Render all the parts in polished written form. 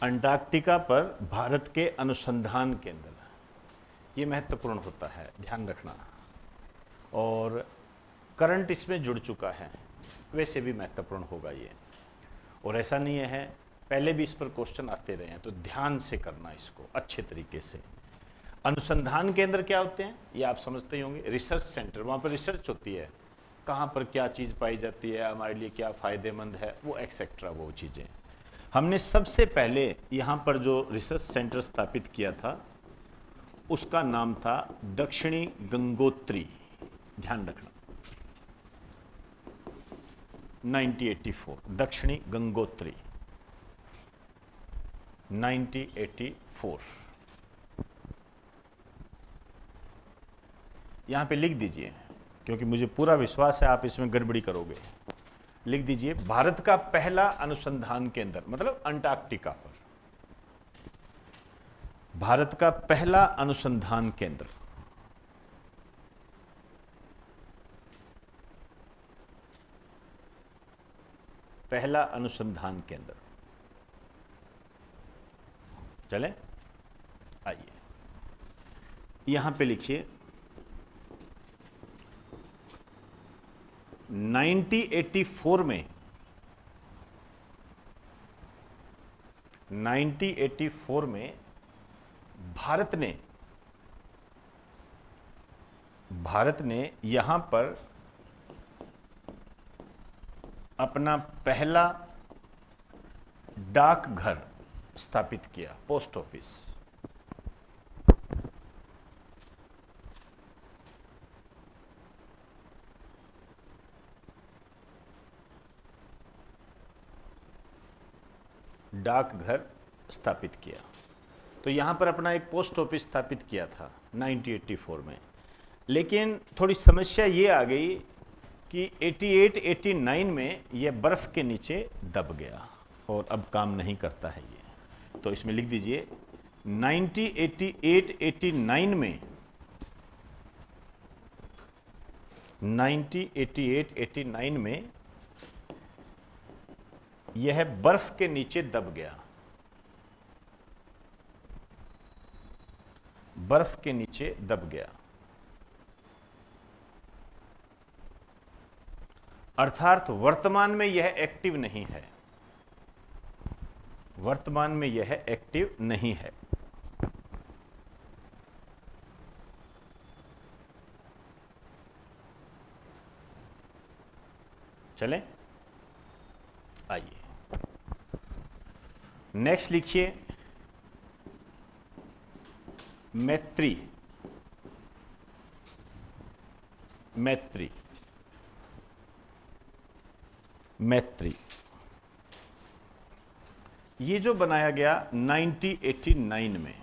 Antarctica पर भारत के अनुसंधान केंद्र, ये महत्वपूर्ण होता है, ध्यान रखना। और करंट इसमें जुड़ चुका है, वैसे भी महत्वपूर्ण होगा ये। और ऐसा नहीं है, पहले भी इस पर क्वेश्चन आते रहे हैं, तो ध्यान से करना इसको अच्छे तरीके से। अनुसंधान केंद्र क्या होते हैं ये आप समझते ही होंगे। रिसर्च सेंटर, वहाँ पर रिसर्च होती है, कहाँ पर क्या चीज़ पाई जाती है, हमारे लिए क्या फ़ायदेमंद है, वो एक्सेट्रा वो चीज़ें। हमने सबसे पहले यहाँ पर जो रिसर्च सेंटर स्थापित किया था उसका नाम था दक्षिणी गंगोत्री, ध्यान रखना, 1984, दक्षिणी गंगोत्री 1984। यहाँ पे लिख दीजिए, क्योंकि मुझे पूरा विश्वास है आप इसमें गड़बड़ी करोगे। लिख दीजिए भारत का पहला अनुसंधान केंद्र, मतलब अंटार्कटिका पर भारत का पहला अनुसंधान केंद्र। पहला अनुसंधान केंद्र, चले आइए यहां पे लिखिए 1984 में 1984 में भारत ने यहां पर अपना पहला डाकघर स्थापित किया, पोस्ट ऑफिस। डाकघर स्थापित किया, तो यहां पर अपना एक पोस्ट ऑफिस स्थापित किया था 1984 में। लेकिन थोड़ी समस्या ये आ गई कि 88-89 में यह बर्फ के नीचे दब गया और अब काम नहीं करता है ये। तो इसमें लिख दीजिए 1988-89 में 1988-89 में यह बर्फ के नीचे दब गया, बर्फ के नीचे दब गया। अर्थात वर्तमान में यह एक्टिव नहीं है, वर्तमान में यह एक्टिव नहीं है। चलें, आइए नेक्स्ट लिखिए मैत्री। मैत्री, मैत्री ये जो बनाया गया 1989 में।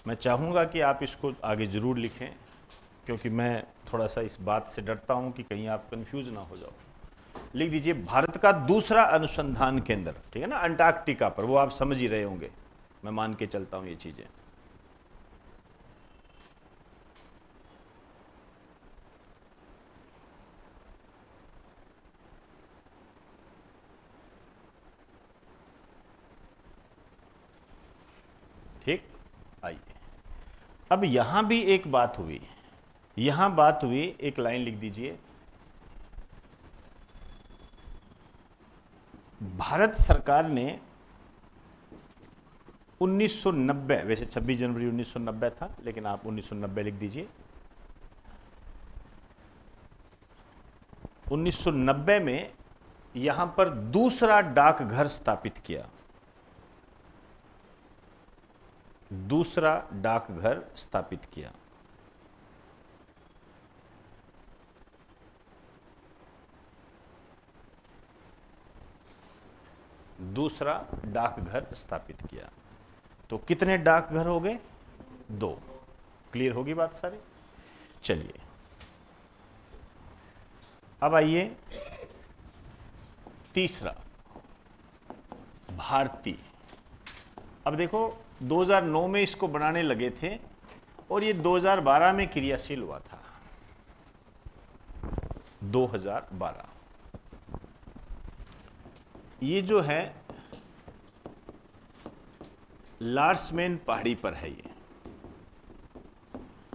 मैं चाहूंगा कि आप इसको आगे जरूर लिखें, क्योंकि मैं थोड़ा सा इस बात से डरता हूं कि कहीं आप कंफ्यूज ना हो जाओ। लिख दीजिए भारत का दूसरा अनुसंधान केंद्र, ठीक है ना, अंटार्कटिका पर, वो आप समझ ही रहे होंगे, मैं मान के चलता हूं ये चीजें। ठीक, आइए अब यहां भी एक बात हुई, यहां बात हुई, एक लाइन लिख दीजिए, भारत सरकार ने 1990, वैसे 26 जनवरी 1990 था, लेकिन आप 1990 लिख दीजिए। 1990 में यहां पर दूसरा डाकघर स्थापित किया, दूसरा डाकघर स्थापित किया। दूसरा डाकघर स्थापित किया। तो कितने डाकघर हो गए? 2। क्लियर होगी बात सारी? चलिए अब आइए तीसरा, भारती। अब देखो 2009 में इसको बनाने लगे थे और ये 2012 में क्रियाशील हुआ था। 2012 ये जो है लार्समेन पहाड़ी पर है, ये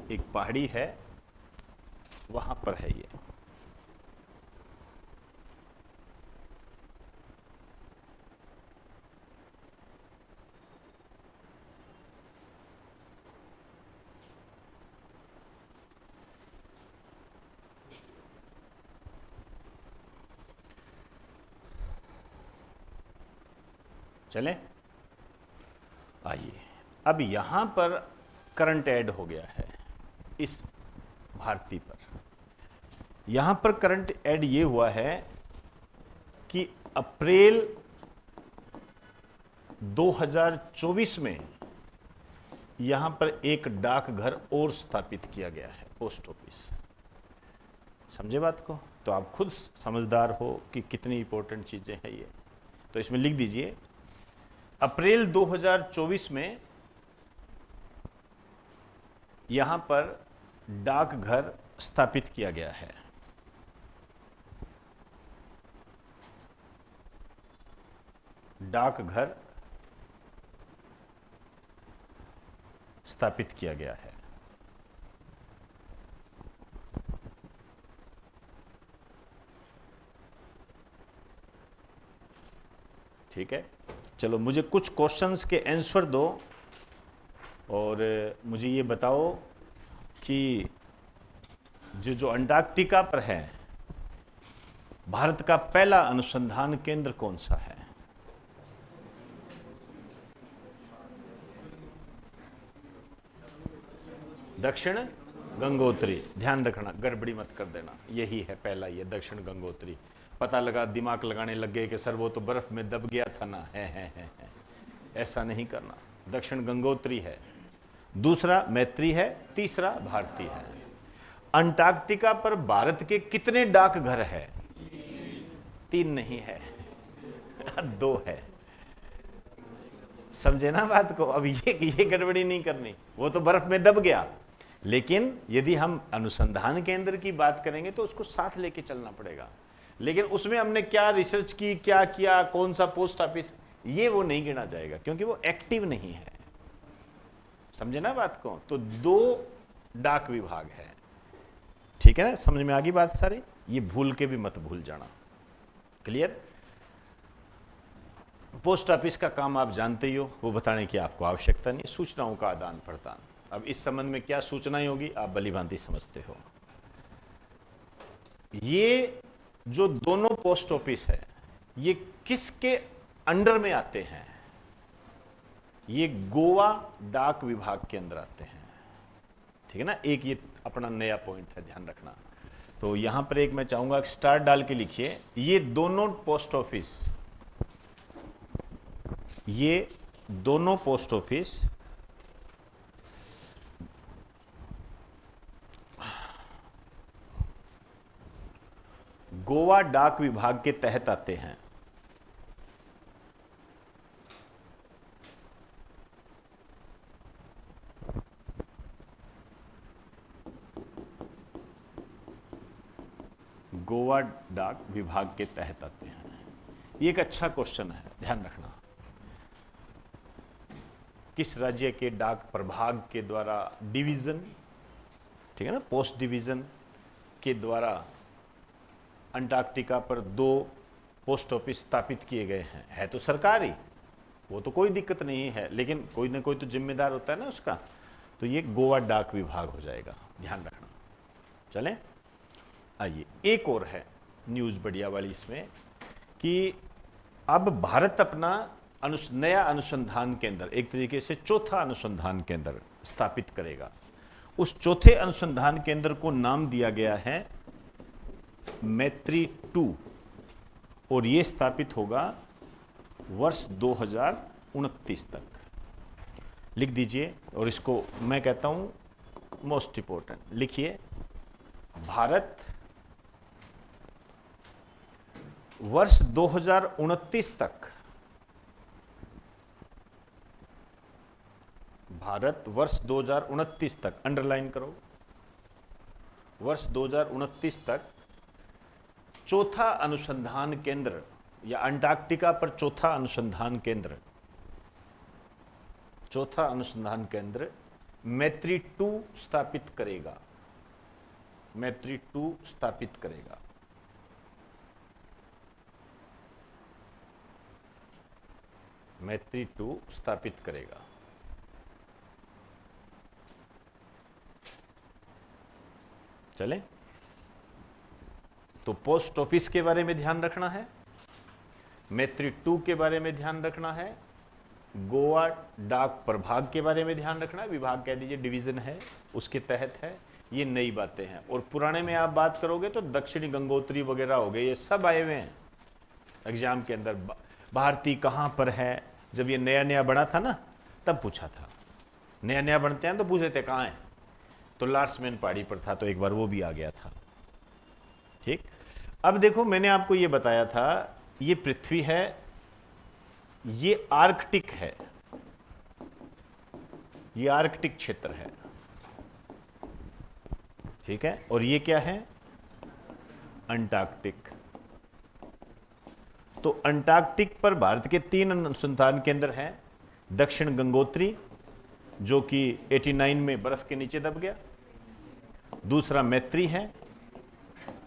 एक पहाड़ी है, वहां पर है ये। चलें, आइए, अब यहां पर करंट ऐड हो गया है इस भारती पर। यहां पर करंट ऐड ये हुआ है कि अप्रैल 2024 में यहां पर एक डाकघर और स्थापित किया गया है, पोस्ट ऑफिस। समझे बात को? तो आप खुद समझदार हो कि कितनी इंपॉर्टेंट चीजें हैं ये। तो इसमें लिख दीजिए, अप्रैल 2024 में यहां पर डाकघर स्थापित किया गया है। डाकघर स्थापित किया गया है। ठीक है, चलो मुझे कुछ क्वेश्चंस के आंसर दो और मुझे ये बताओ कि जो अंटार्कटिका पर है, भारत का पहला अनुसंधान केंद्र कौन सा है? दक्षिण गंगोत्री। ध्यान रखना, गड़बड़ी मत कर देना, यही है पहला, ये दक्षिण गंगोत्री। पता लगा, दिमाग लगाने लग गए कि सर वो तो बर्फ में दब गया था ना, है। ऐसा नहीं करना, दक्षिण गंगोत्री है। दूसरा मैत्री है, तीसरा भारती है। अंटार्कटिका पर भारत के कितने डाकघर है? 3 नहीं है, 2 है। समझे ना बात को? अब ये गड़बड़ी नहीं करनी, वो तो बर्फ में दब गया। लेकिन यदि हम अनुसंधान केंद्र की बात करेंगे तो उसको साथ लेके चलना पड़ेगा। लेकिन उसमें हमने क्या रिसर्च की, क्या किया, कौन सा पोस्ट ऑफिस, ये वो नहीं गिना जाएगा क्योंकि वो एक्टिव नहीं है। समझे ना बात को? तो 2 डाक विभाग है। ठीक है ना, समझ में आ गई बात सारी? ये भूल के भी मत भूल जाना। क्लियर? पोस्ट ऑफिस का काम आप जानते ही हो, वो बताने की आपको आवश्यकता नहीं। सूचनाओं का आदान प्रदान, अब इस संबंध में क्या सूचनाएं होगी आप भली भांति समझते हो। ये जो दोनों पोस्ट ऑफिस है, ये किसके अंडर में आते हैं? ये गोवा डाक विभाग के अंदर आते हैं। ठीक है ना, एक ये अपना नया पॉइंट है, ध्यान रखना। तो यहां पर एक मैं चाहूंगा स्टार डाल के लिखिए, ये दोनों पोस्ट ऑफिस, ये दोनों पोस्ट ऑफिस गोवा डाक विभाग के तहत आते हैं। गोवा डाक विभाग के तहत आते हैं। ये एक अच्छा क्वेश्चन है, ध्यान रखना। किस राज्य के डाक प्रभाग के द्वारा डिवीजन, ठीक है ना, पोस्ट डिवीजन के द्वारा अंटार्कटिका पर 2 पोस्ट ऑफिस स्थापित किए गए हैं? है तो सरकारी, वो तो कोई दिक्कत नहीं है, लेकिन कोई ना कोई तो जिम्मेदार होता है ना उसका। तो ये गोवा डाक विभाग हो जाएगा, ध्यान रखना। चलें, आइए एक और है न्यूज़ बढ़िया वाली इसमें कि अब भारत अपना नया अनुसंधान केंद्र, एक तरीके से चौथा अनुसंधान केंद्र स्थापित करेगा। उस चौथे अनुसंधान केंद्र को नाम दिया गया है मैत्री 2 और ये स्थापित होगा वर्ष 2029 तक। लिख दीजिए, और इसको मैं कहता हूं मोस्ट इंपॉर्टेंट, लिखिए, भारत वर्ष 2029 तक, भारत वर्ष 2029 तक, अंडरलाइन करो, वर्ष 2029 तक चौथा अनुसंधान केंद्र या अंटार्कटिका पर चौथा अनुसंधान केंद्र मैत्री 2 स्थापित करेगा। मैत्री 2 स्थापित करेगा। मैत्री 2 स्थापित करेगा। चलें, तो पोस्ट ऑफिस के बारे में ध्यान रखना है, मैत्री 2 के बारे में ध्यान रखना है, गोवा डाक प्रभाग के बारे में ध्यान रखना है, विभाग कह दीजिए, डिवीजन है उसके तहत है। ये नई बातें हैं। और पुराने में आप बात करोगे तो दक्षिणी गंगोत्री वगैरह हो गए, ये सब आए हुए हैं एग्जाम के अंदर। भारती कहाँ पर है, जब ये नया नया बना था ना तब पूछा था। नया नया बनते हैं तो पूछ रहे थे कहाँ है, तो लार्समैन पहाड़ी पर था, तो एक बार वो भी आ गया था। ठीक, अब देखो मैंने आपको ये बताया था, ये पृथ्वी है, ये आर्कटिक है, ये आर्कटिक क्षेत्र है, ठीक है, और ये क्या है, अंटार्कटिक। तो अंटार्कटिक पर भारत के 3 अनुसंधान केंद्र हैं। दक्षिण गंगोत्री जो कि 89 में बर्फ के नीचे दब गया, दूसरा मैत्री है,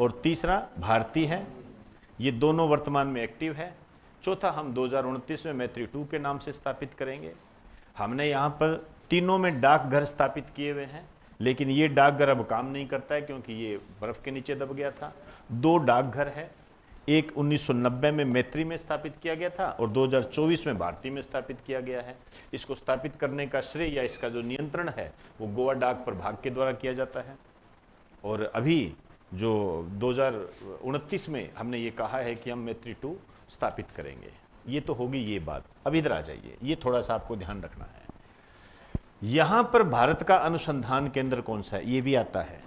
और तीसरा भारती है। ये दोनों वर्तमान में एक्टिव है। चौथा हम 2029 में मैत्री 2 के नाम से स्थापित करेंगे। हमने यहाँ पर तीनों में डाकघर स्थापित किए हुए हैं, लेकिन ये डाकघर अब काम नहीं करता है क्योंकि ये बर्फ के नीचे दब गया था। 2 डाकघर है, एक 1990 में मैत्री में स्थापित किया गया था और 2024 में भारती में स्थापित किया गया है। इसको स्थापित करने का श्रेय या इसका जो नियंत्रण है वो गोवा डाक प्रभाग के द्वारा किया जाता है। और अभी जो 2029 में हमने ये कहा है कि हम मैत्री 2 स्थापित करेंगे। ये तो होगी ये बात। अब इधर आ जाइए, ये थोड़ा सा आपको ध्यान रखना है। यहां पर भारत का अनुसंधान केंद्र कौन सा है, ये भी आता है,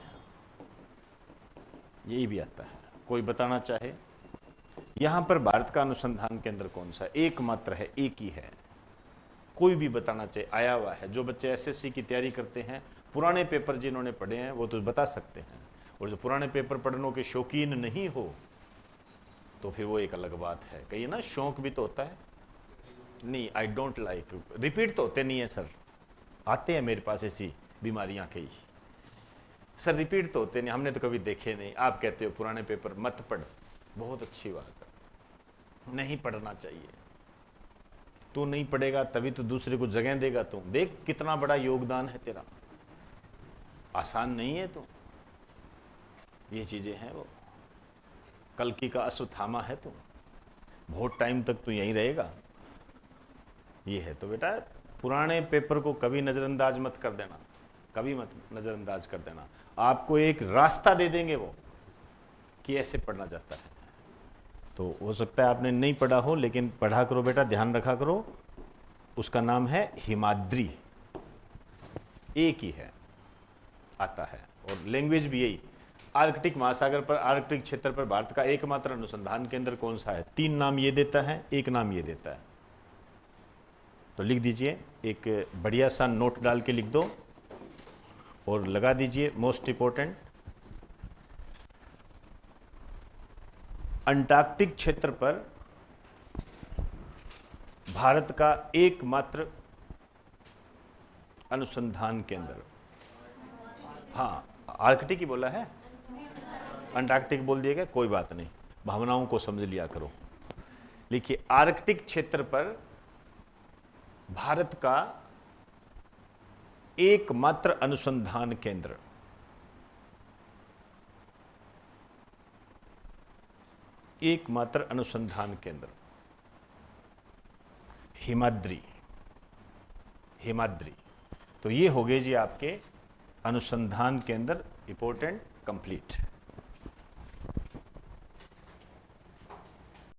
ये भी आता है। कोई बताना चाहे यहां पर भारत का अनुसंधान केंद्र कौन सा है? एकमात्र है, एक ही है। कोई भी बताना चाहिए, आया हुआ है। जो बच्चे एसएससी की तैयारी करते हैं, पुराने पेपर जिन्होंने पढ़े हैं वो तो बता सकते हैं, और जो पुराने पेपर पढ़ने के शौकीन नहीं हो तो फिर वो एक अलग बात है। कहिए ना, शौक भी तो होता है। नहीं, आई डोंट लाइक, रिपीट तो होते नहीं है सर, आते हैं मेरे पास ऐसी बीमारियां कई, सर रिपीट तो होते नहीं, हमने तो कभी देखे नहीं। आप कहते हो पुराने पेपर मत पढ़, बहुत अच्छी बात है, नहीं पढ़ना चाहिए। तू नहीं पढ़ेगा तभी तो दूसरे को जगह देगा। तू देख कितना बड़ा योगदान है तेरा, आसान नहीं है। तो ये चीजें हैं, वो कल्कि का अश्वत्थामा है। तो बहुत टाइम तक तू यहीं रहेगा। ये है। तो बेटा पुराने पेपर को कभी नजरअंदाज मत कर देना, कभी मत नजरअंदाज कर देना। आपको एक रास्ता दे देंगे वो कि ऐसे पढ़ना जाता है। तो हो सकता है आपने नहीं पढ़ा हो, लेकिन पढ़ा करो बेटा, ध्यान रखा करो। उसका नाम है हिमाद्री, एक ही है, आता है। और लैंग्वेज भी यही। आर्कटिक महासागर पर, आर्कटिक क्षेत्र पर भारत का एकमात्र अनुसंधान केंद्र कौन सा है? 3 नाम ये देता है, एक नाम ये देता है। तो लिख दीजिए, एक बढ़िया सा नोट डाल के लिख दो और लगा दीजिए मोस्ट इंपोर्टेंट। अंटार्कटिक क्षेत्र पर भारत का एकमात्र अनुसंधान केंद्र। हाँ, आर्कटिक ही बोला है, अंटार्कटिक बोल दिया गया, कोई बात नहीं, भावनाओं को समझ लिया करो। लिखिए, आर्कटिक क्षेत्र पर भारत का एकमात्र अनुसंधान केंद्र। एकमात्र अनुसंधान केंद्र हिमाद्री, हिमाद्री। तो ये हो गए जी आपके अनुसंधान केंद्र इंपोर्टेंट कंप्लीट।